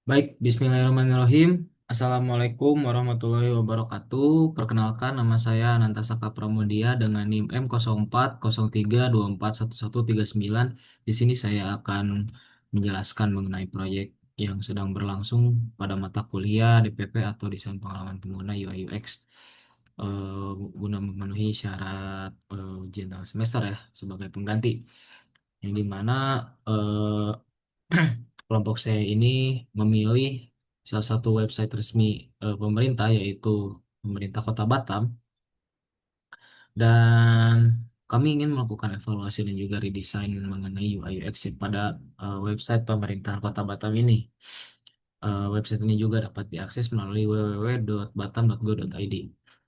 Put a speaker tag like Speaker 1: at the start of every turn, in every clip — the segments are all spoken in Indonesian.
Speaker 1: Baik, Bismillahirrahmanirrahim. Assalamualaikum warahmatullahi wabarakatuh. Perkenalkan, nama saya Anantasaka Pramudia dengan NIM M0403241139. Di sini saya akan menjelaskan mengenai proyek yang sedang berlangsung pada mata kuliah DPP atau Desain Pengalaman Pengguna UI UX guna memenuhi syarat ujian tengah semester ya sebagai pengganti. Yang dimana eh, kelompok saya ini memilih salah satu website resmi pemerintah yaitu pemerintah Kota Batam dan kami ingin melakukan evaluasi dan juga redesign mengenai UI UX pada website pemerintahan Kota Batam ini. Website ini juga dapat diakses melalui www.batam.go.id.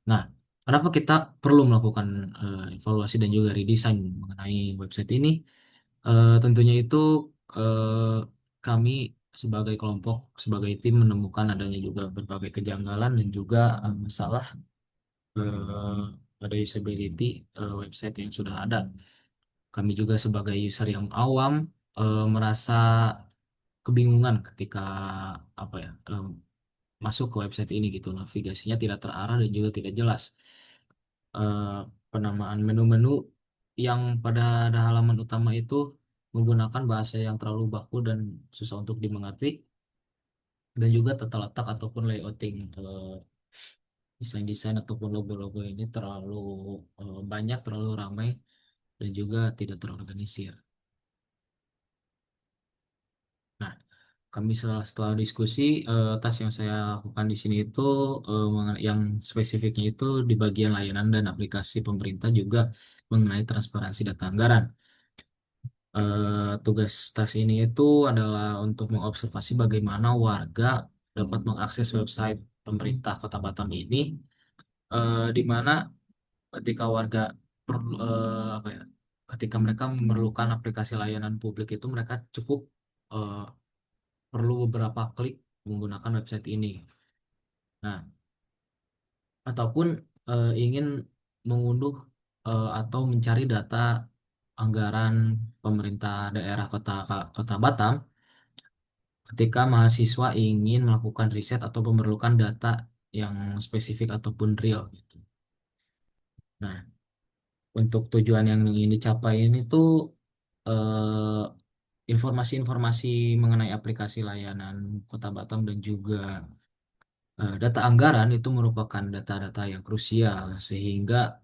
Speaker 1: Nah, kenapa kita perlu melakukan evaluasi dan juga redesign mengenai website ini? Tentunya itu eh, kami sebagai kelompok, sebagai tim menemukan adanya juga berbagai kejanggalan dan juga masalah pada usability website yang sudah ada. Kami juga sebagai user yang awam merasa kebingungan ketika apa ya masuk ke website ini gitu. Navigasinya tidak terarah dan juga tidak jelas. eh, Penamaan menu-menu yang pada halaman utama itu menggunakan bahasa yang terlalu baku dan susah untuk dimengerti dan juga tata letak ataupun layouting desain-desain ataupun logo-logo ini terlalu banyak, terlalu ramai dan juga tidak terorganisir. Nah, kami setelah diskusi tas yang saya lakukan di sini itu yang spesifiknya itu di bagian layanan dan aplikasi pemerintah juga mengenai transparansi data anggaran. Tugas tas ini itu adalah untuk mengobservasi bagaimana warga dapat mengakses website pemerintah Kota Batam ini, di mana ketika warga perlu apa ya, ketika mereka memerlukan aplikasi layanan publik itu mereka cukup eh, perlu beberapa klik menggunakan website ini. Nah, ataupun ingin mengunduh atau mencari data anggaran pemerintah daerah Kota Batam ketika mahasiswa ingin melakukan riset atau memerlukan data yang spesifik ataupun real gitu. Nah, untuk tujuan yang ingin dicapai ini tuh eh, informasi-informasi mengenai aplikasi layanan Kota Batam dan juga data anggaran itu merupakan data-data yang krusial sehingga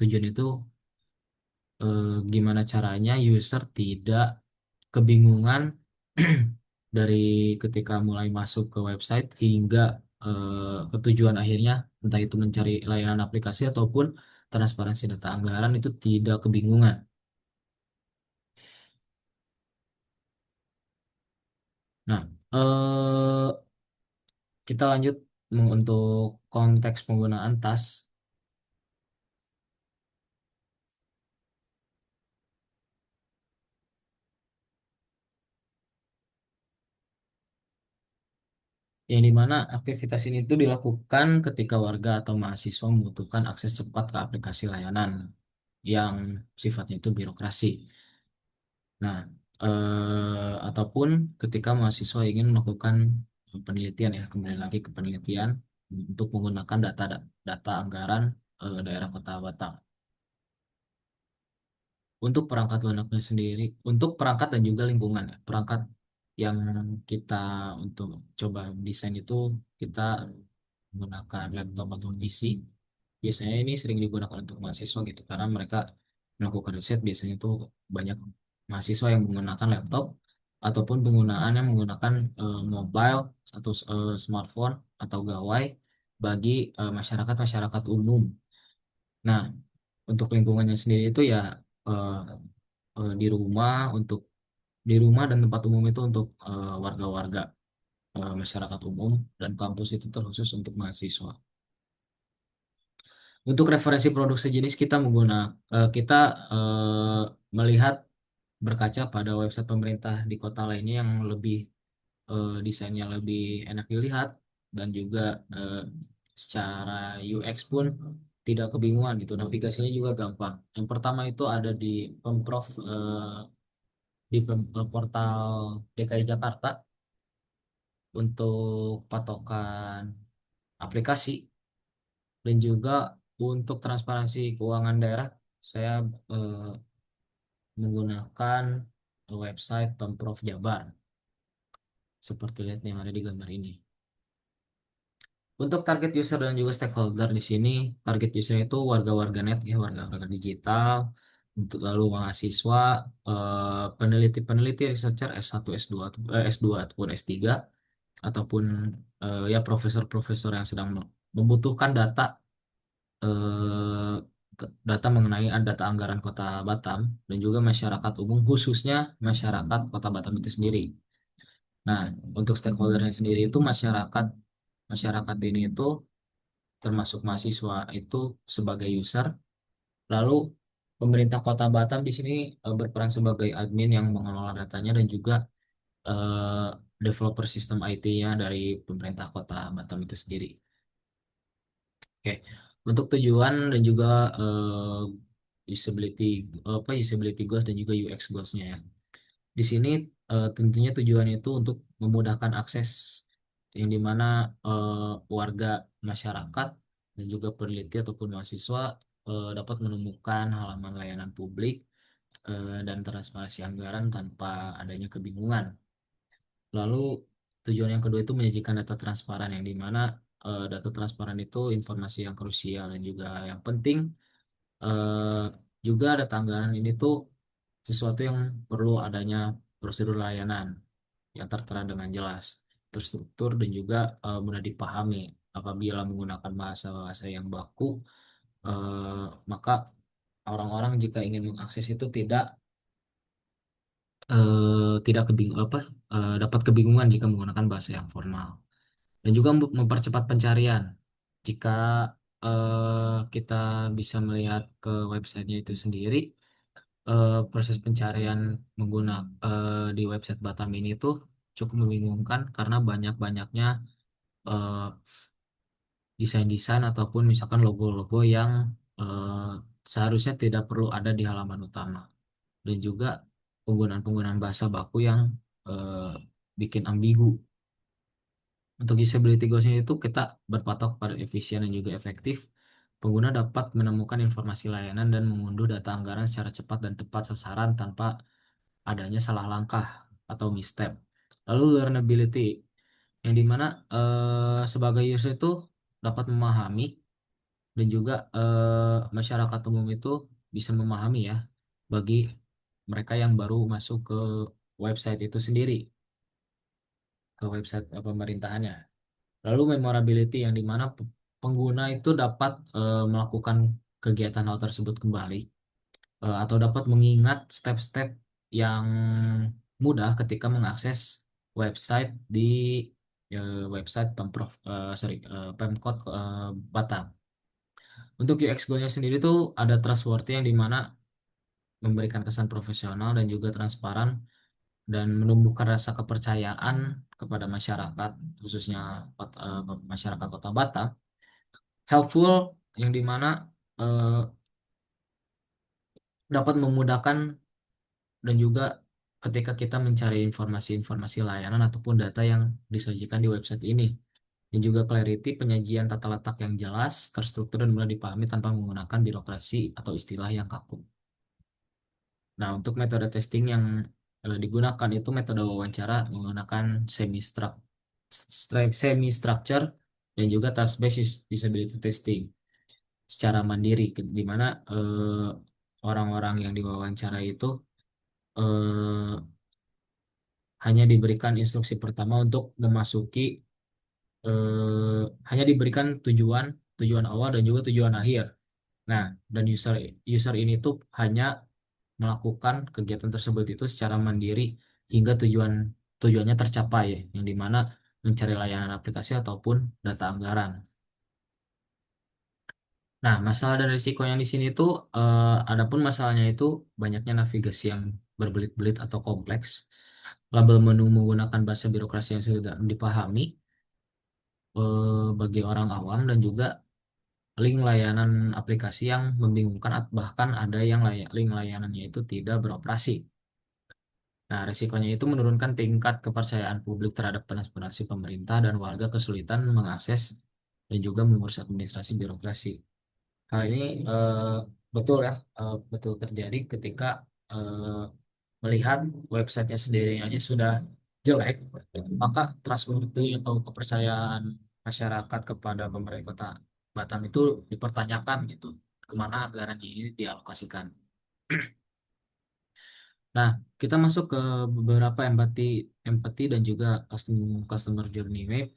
Speaker 1: tujuan itu gimana caranya user tidak kebingungan dari ketika mulai masuk ke website hingga ke tujuan akhirnya entah itu mencari layanan aplikasi ataupun transparansi data anggaran itu tidak kebingungan. Nah, kita lanjut untuk konteks penggunaan tas. Yang dimana aktivitas ini itu dilakukan ketika warga atau mahasiswa membutuhkan akses cepat ke aplikasi layanan yang sifatnya itu birokrasi. Nah, ataupun ketika mahasiswa ingin melakukan penelitian ya, kembali lagi ke penelitian untuk menggunakan data anggaran daerah Kota Batam. Untuk perangkat lunaknya sendiri, untuk perangkat dan juga lingkungan ya, perangkat yang kita untuk coba desain itu kita menggunakan laptop atau PC. Biasanya ini sering digunakan untuk mahasiswa gitu karena mereka melakukan riset biasanya itu banyak mahasiswa yang menggunakan laptop ataupun penggunaan yang menggunakan mobile atau smartphone atau gawai bagi masyarakat-masyarakat umum. Nah, untuk lingkungannya sendiri itu ya eh, di rumah di rumah dan tempat umum itu untuk warga-warga masyarakat umum dan kampus itu terkhusus untuk mahasiswa. Untuk referensi produk sejenis kita melihat berkaca pada website pemerintah di kota lainnya yang lebih desainnya lebih enak dilihat dan juga eh, secara UX pun tidak kebingungan gitu. Navigasinya juga gampang. Yang pertama itu ada di Pemprov portal DKI Jakarta. untuk patokan aplikasi, dan juga untuk transparansi keuangan daerah saya eh, menggunakan website Pemprov Jabar seperti lihat yang ada di gambar ini. Untuk target user dan juga stakeholder di sini, target user itu warga-warga net ya, warga-warga digital, untuk lalu mahasiswa, peneliti-peneliti, researcher S1, S2, S2 ataupun S3, ataupun ya profesor-profesor yang sedang membutuhkan eh, data mengenai data anggaran Kota Batam, dan juga masyarakat umum, khususnya masyarakat Kota Batam itu sendiri. Nah, untuk stakeholdernya sendiri itu masyarakat, masyarakat ini itu termasuk mahasiswa itu sebagai user. Lalu pemerintah Kota Batam di sini berperan sebagai admin yang mengelola datanya, dan juga eh, developer sistem IT-nya dari pemerintah Kota Batam itu sendiri. Oke, untuk tujuan dan juga usability, usability goals dan juga UX goals-nya ya. Di sini tentunya tujuannya itu untuk memudahkan akses, yang dimana warga, masyarakat, dan juga peneliti ataupun mahasiswa dapat menemukan halaman layanan publik dan transparansi anggaran tanpa adanya kebingungan. Lalu tujuan yang kedua itu menyajikan data transparan, yang dimana data transparan itu informasi yang krusial dan juga yang penting. eh, Juga data anggaran ini tuh sesuatu yang perlu adanya prosedur layanan yang tertera dengan jelas, terstruktur, dan juga mudah dipahami. Apabila menggunakan bahasa-bahasa yang baku, eh, maka orang-orang jika ingin mengakses itu tidak dapat kebingungan jika menggunakan bahasa yang formal. Dan juga mempercepat pencarian. Jika kita bisa melihat ke websitenya itu sendiri, proses pencarian di website Batam ini tuh cukup membingungkan karena banyak-banyaknya eh, desain-desain ataupun misalkan logo-logo yang eh, seharusnya tidak perlu ada di halaman utama, dan juga penggunaan-penggunaan bahasa baku yang eh, bikin ambigu. Untuk usability goals-nya itu kita berpatok pada efisien dan juga efektif. Pengguna dapat menemukan informasi layanan dan mengunduh data anggaran secara cepat dan tepat sasaran tanpa adanya salah langkah atau misstep. Lalu learnability, yang dimana sebagai user itu dapat memahami, dan juga masyarakat umum itu bisa memahami ya, bagi mereka yang baru masuk ke website itu sendiri, ke website pemerintahannya. Lalu memorability, yang dimana pengguna itu dapat melakukan kegiatan hal tersebut kembali, atau dapat mengingat step-step yang mudah ketika mengakses website di website Pemkot Batam. Untuk UX goalnya sendiri tuh ada trustworthy, yang dimana memberikan kesan profesional dan juga transparan, dan menumbuhkan rasa kepercayaan kepada masyarakat, khususnya masyarakat Kota Batam. Helpful, yang dimana eh, dapat memudahkan, dan juga ketika kita mencari informasi-informasi layanan ataupun data yang disajikan di website ini. Dan juga clarity, penyajian tata letak yang jelas, terstruktur, dan mudah dipahami tanpa menggunakan birokrasi atau istilah yang kaku. Nah, untuk metode testing yang digunakan itu metode wawancara menggunakan semi structure dan juga task based usability testing secara mandiri, di mana orang-orang yang diwawancara itu eh, hanya diberikan instruksi pertama untuk memasuki, hanya diberikan tujuan tujuan awal dan juga tujuan akhir. Nah, dan user user ini tuh hanya melakukan kegiatan tersebut itu secara mandiri hingga tujuannya tercapai, yang dimana mencari layanan aplikasi ataupun data anggaran. Nah, masalah dan risiko yang di sini tuh, adapun masalahnya itu banyaknya navigasi yang berbelit-belit atau kompleks, label menu menggunakan bahasa birokrasi yang sudah dipahami bagi orang awam, dan juga link layanan aplikasi yang membingungkan, bahkan ada yang link layanannya itu tidak beroperasi. Nah, risikonya itu menurunkan tingkat kepercayaan publik terhadap transparansi pemerintah dan warga kesulitan mengakses dan juga mengurus administrasi birokrasi. Hal ini betul ya, betul terjadi ketika eh, melihat websitenya sendiri aja sudah jelek, maka trustworthy atau kepercayaan masyarakat kepada pemerintah Kota Batam itu dipertanyakan gitu, kemana anggaran ini dialokasikan. Nah, kita masuk ke beberapa empati, empati dan juga customer journey map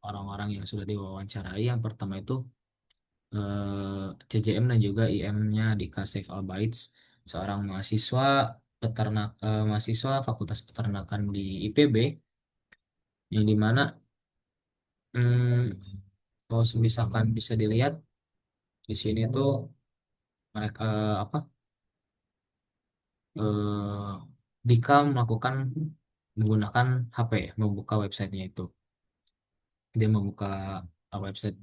Speaker 1: orang-orang yang sudah diwawancarai. Yang pertama itu CJM dan juga IM-nya di Kasef Albaits, seorang mahasiswa Fakultas Peternakan di IPB, yang dimana kalau misalkan bisa dilihat di sini tuh mereka apa eh, Dika melakukan menggunakan HP ya, membuka websitenya itu. Dia membuka website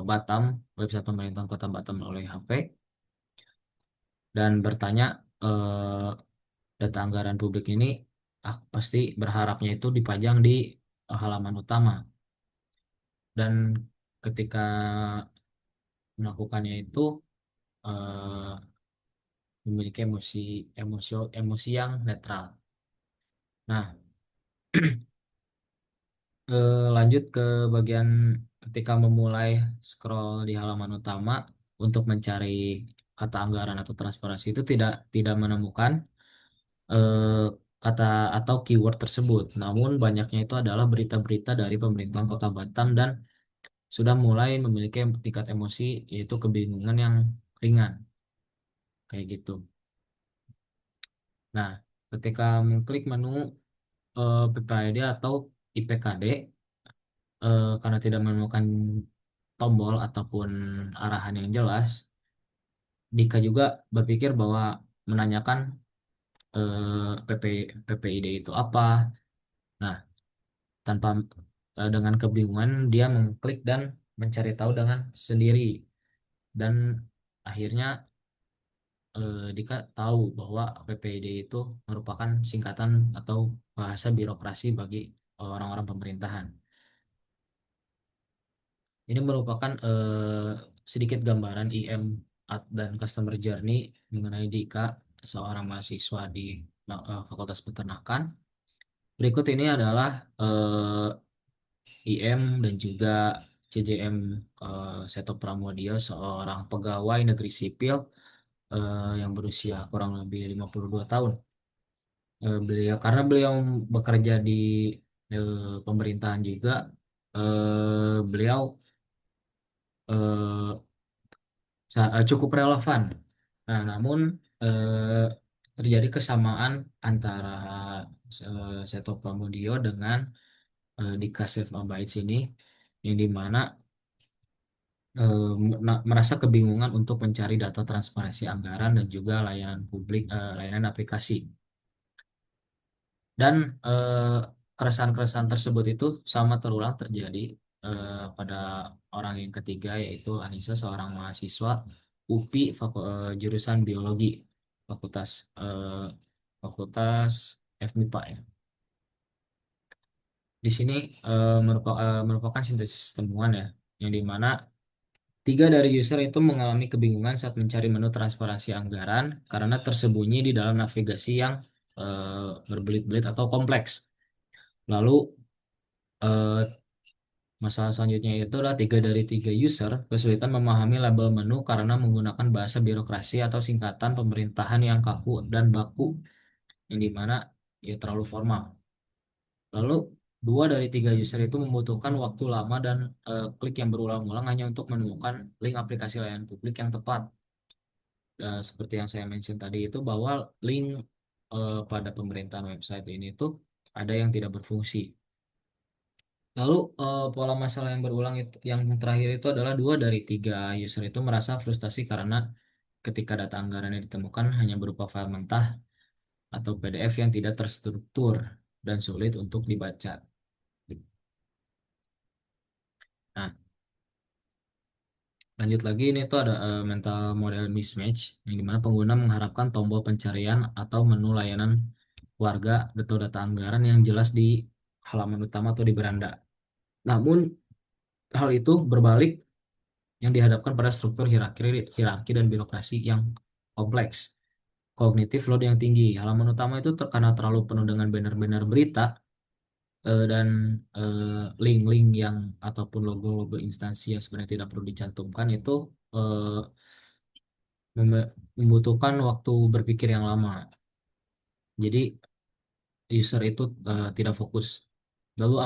Speaker 1: Batam, website pemerintahan Kota Batam melalui HP dan bertanya eh, data anggaran publik ini pasti berharapnya itu dipajang di halaman utama. Dan ketika melakukannya itu eh, memiliki emosi yang netral. Nah, lanjut ke bagian ketika memulai scroll di halaman utama untuk mencari kata anggaran atau transparansi itu tidak menemukan eh, kata atau keyword tersebut. Namun banyaknya itu adalah berita-berita dari pemerintahan Kota Batam dan sudah mulai memiliki tingkat emosi yaitu kebingungan yang ringan kayak gitu. Nah, ketika mengklik menu PPID atau IPKD karena tidak menemukan tombol ataupun arahan yang jelas, Dika juga berpikir bahwa menanyakan PPID itu apa. Nah, tanpa dengan kebingungan dia mengklik dan mencari tahu dengan sendiri dan akhirnya Dika tahu bahwa PPID itu merupakan singkatan atau bahasa birokrasi bagi orang-orang pemerintahan. Ini merupakan sedikit gambaran IM dan Customer Journey mengenai Dika, seorang mahasiswa di Fakultas Peternakan. Berikut ini adalah IM dan juga CJM Seto Pramodio, seorang pegawai negeri sipil yang berusia kurang lebih 52 tahun. Karena beliau bekerja di pemerintahan juga, beliau eh, cukup relevan. Nah, namun terjadi kesamaan antara Seto Pramodio dengan Dika Safe Mabait sini, yang dimana merasa kebingungan untuk mencari data transparansi anggaran dan juga layanan publik, layanan aplikasi. Dan keresahan-keresahan tersebut itu sama terulang terjadi pada orang yang ketiga yaitu Anissa, seorang mahasiswa UPI jurusan biologi Fakultas eh, Fakultas FMIPA ya. Di sini merupakan sintesis temuan ya, yang dimana tiga dari user itu mengalami kebingungan saat mencari menu transparansi anggaran karena tersembunyi di dalam navigasi yang berbelit-belit atau kompleks. Lalu eh, masalah selanjutnya itu adalah tiga dari tiga user kesulitan memahami label menu karena menggunakan bahasa birokrasi atau singkatan pemerintahan yang kaku dan baku, yang dimana ya terlalu formal. Lalu dua dari tiga user itu membutuhkan waktu lama dan klik yang berulang-ulang hanya untuk menemukan link aplikasi layanan publik yang tepat. Seperti yang saya mention tadi itu bahwa link pada pemerintahan website ini tuh ada yang tidak berfungsi. Lalu pola masalah yang berulang itu, yang terakhir itu adalah dua dari tiga user itu merasa frustasi karena ketika data anggaran yang ditemukan hanya berupa file mentah atau PDF yang tidak terstruktur dan sulit untuk dibaca. Nah, Lanjut lagi ini tuh ada mental model mismatch yang dimana pengguna mengharapkan tombol pencarian atau menu layanan warga atau data anggaran yang jelas di halaman utama atau di beranda. Namun hal itu berbalik yang dihadapkan pada struktur hierarki dan birokrasi yang kompleks, kognitif load yang tinggi. Halaman utama itu terkena terlalu penuh dengan banner-banner berita dan link-link yang ataupun logo-logo instansi yang sebenarnya tidak perlu dicantumkan itu eh, membutuhkan waktu berpikir yang lama. Jadi user itu tidak fokus. Lalu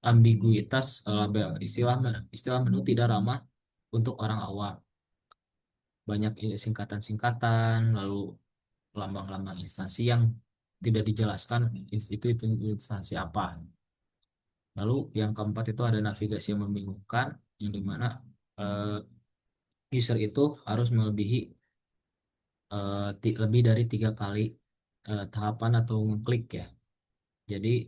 Speaker 1: ambiguitas label istilah menu tidak ramah untuk orang awam. Banyak singkatan-singkatan, lalu lambang-lambang instansi yang tidak dijelaskan itu instansi apa. Lalu yang keempat itu ada navigasi yang membingungkan, yang dimana eh, user itu harus melebihi lebih dari 3 kali tahapan atau ngeklik ya. Jadi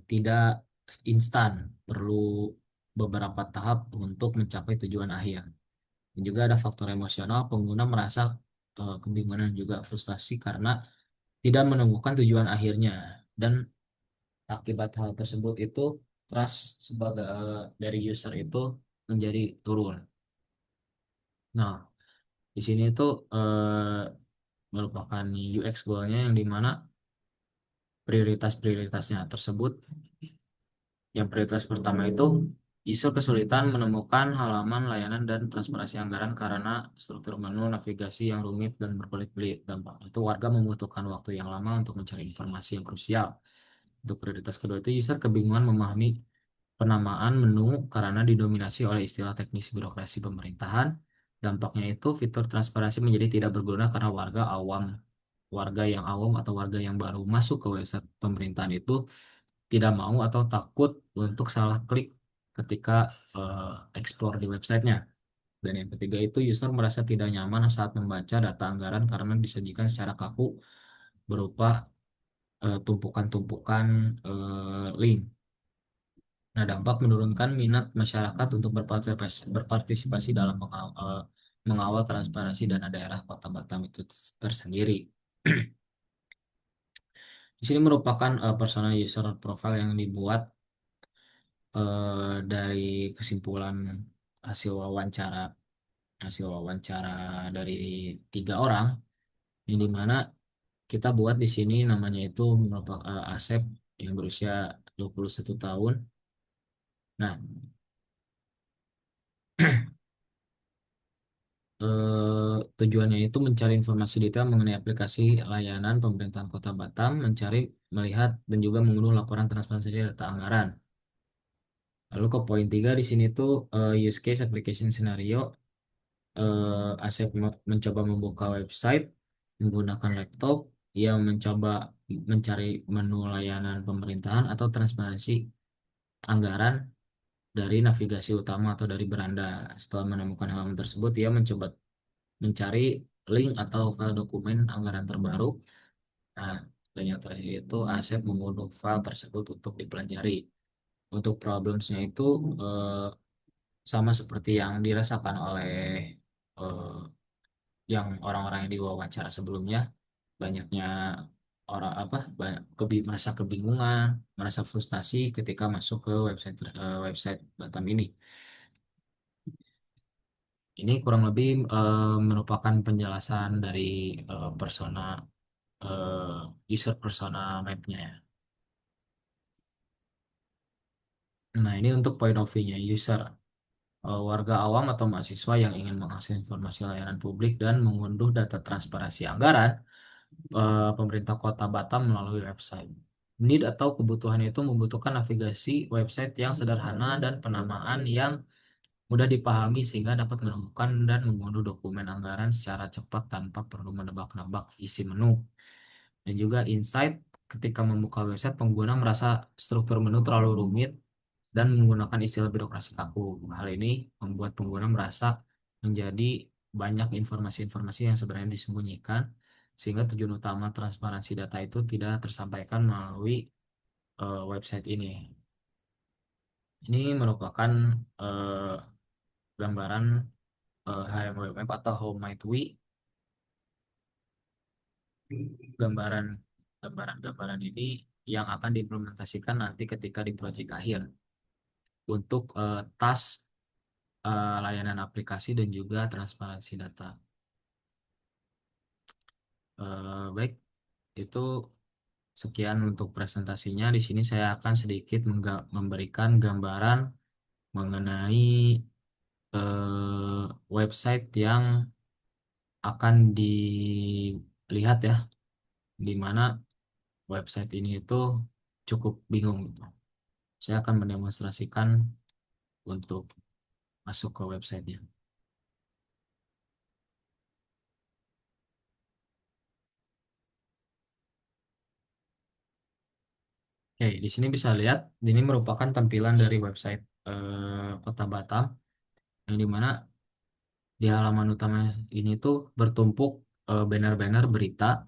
Speaker 1: tidak instan, perlu beberapa tahap untuk mencapai tujuan akhir. Dan juga ada faktor emosional, pengguna merasa kebingungan dan juga frustasi karena tidak menemukan tujuan akhirnya. Dan akibat hal tersebut itu trust sebagai dari user itu menjadi turun. Nah, di sini itu merupakan UX goalnya yang dimana prioritasnya tersebut. Yang prioritas pertama itu user kesulitan menemukan halaman layanan dan transparansi anggaran karena struktur menu navigasi yang rumit dan berbelit-belit. Dampak itu warga membutuhkan waktu yang lama untuk mencari informasi yang krusial. Untuk prioritas kedua itu user kebingungan memahami penamaan menu karena didominasi oleh istilah teknis birokrasi pemerintahan. Dampaknya itu fitur transparansi menjadi tidak berguna karena warga yang awam atau warga yang baru masuk ke website pemerintahan itu tidak mau atau takut untuk salah klik ketika explore di websitenya. Dan yang ketiga itu user merasa tidak nyaman saat membaca data anggaran karena disajikan secara kaku berupa tumpukan-tumpukan link. Nah, dampak menurunkan minat masyarakat untuk berpartisipasi dalam mengawal transparansi dana daerah Kota Batam itu tersendiri. Di sini merupakan personal user profile yang dibuat dari kesimpulan hasil wawancara hasil wawancara dari 3 orang yang dimana kita buat di sini namanya itu merupakan Asep yang berusia 21 tahun. Nah, tujuannya itu mencari informasi detail mengenai aplikasi layanan pemerintahan Kota Batam, mencari, melihat, dan juga mengunduh laporan transparansi data anggaran. Lalu ke poin 3 di sini tuh use case application scenario. Asep mencoba membuka website menggunakan laptop. Ia mencoba mencari menu layanan pemerintahan atau transparansi anggaran dari navigasi utama atau dari beranda. Setelah menemukan halaman tersebut, ia mencoba mencari link atau file dokumen anggaran terbaru. Nah, dan yang terakhir itu Asep mengunduh file tersebut untuk dipelajari. Untuk problemsnya itu eh, sama seperti yang dirasakan oleh eh, yang orang-orang yang diwawancara sebelumnya, banyaknya orang apa merasa kebingungan, merasa frustasi ketika masuk ke website Batam ini. Ini kurang lebih merupakan penjelasan dari user persona mapnya ya. Nah, ini untuk point of view-nya user. Warga awam atau mahasiswa yang ingin mengakses informasi layanan publik dan mengunduh data transparansi anggaran pemerintah Kota Batam melalui website. Need atau kebutuhan itu membutuhkan navigasi website yang sederhana dan penamaan yang mudah dipahami sehingga dapat menemukan dan mengunduh dokumen anggaran secara cepat tanpa perlu menebak-nebak isi menu. Dan juga insight ketika membuka website pengguna merasa struktur menu terlalu rumit dan menggunakan istilah birokrasi kaku. Hal ini membuat pengguna merasa menjadi banyak informasi-informasi yang sebenarnya disembunyikan sehingga tujuan utama transparansi data itu tidak tersampaikan melalui website ini. Ini merupakan eh, gambaran HMWF atau How Might We, gambaran gambaran ini yang akan diimplementasikan nanti ketika di proyek akhir untuk tas layanan aplikasi dan juga transparansi data. Baik, itu sekian untuk presentasinya. Di sini saya akan sedikit memberikan gambaran mengenai website yang akan dilihat ya, di mana website ini itu cukup bingung gitu. Saya akan mendemonstrasikan untuk masuk ke websitenya. Oke, di sini bisa lihat, ini merupakan tampilan dari website Kota Batam, yang dimana di halaman utama ini tuh bertumpuk banner-banner berita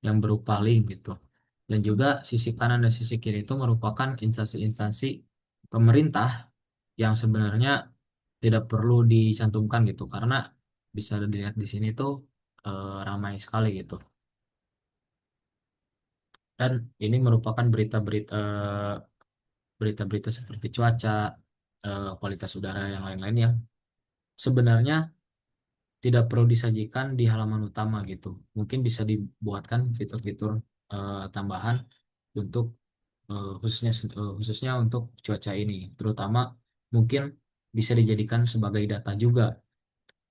Speaker 1: yang berupa link gitu. Dan juga sisi kanan dan sisi kiri itu merupakan instansi-instansi pemerintah yang sebenarnya tidak perlu dicantumkan gitu, karena bisa dilihat di sini tuh ramai sekali gitu. Dan ini merupakan berita-berita seperti cuaca, kualitas udara yang lain-lain yang sebenarnya tidak perlu disajikan di halaman utama gitu. Mungkin bisa dibuatkan fitur-fitur tambahan untuk khususnya untuk cuaca ini, terutama mungkin bisa dijadikan sebagai data juga.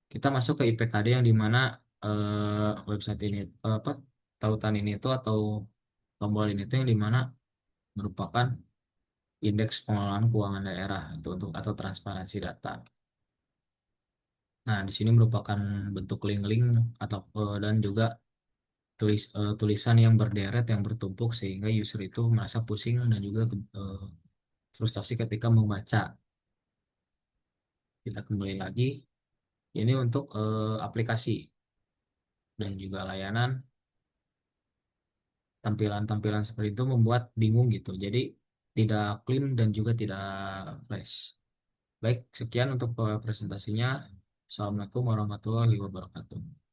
Speaker 1: Kita masuk ke IPKD yang dimana website ini apa tautan ini itu atau tombol ini itu yang dimana merupakan indeks pengelolaan keuangan daerah untuk atau transparansi data. Nah, di sini merupakan bentuk link-link atau dan juga tulisan yang berderet yang bertumpuk sehingga user itu merasa pusing dan juga frustasi ketika membaca. Kita kembali lagi, ini untuk aplikasi dan juga layanan. Tampilan-tampilan seperti itu membuat bingung gitu. Jadi tidak clean dan juga tidak fresh. Baik, sekian untuk presentasinya. Assalamualaikum warahmatullahi wabarakatuh.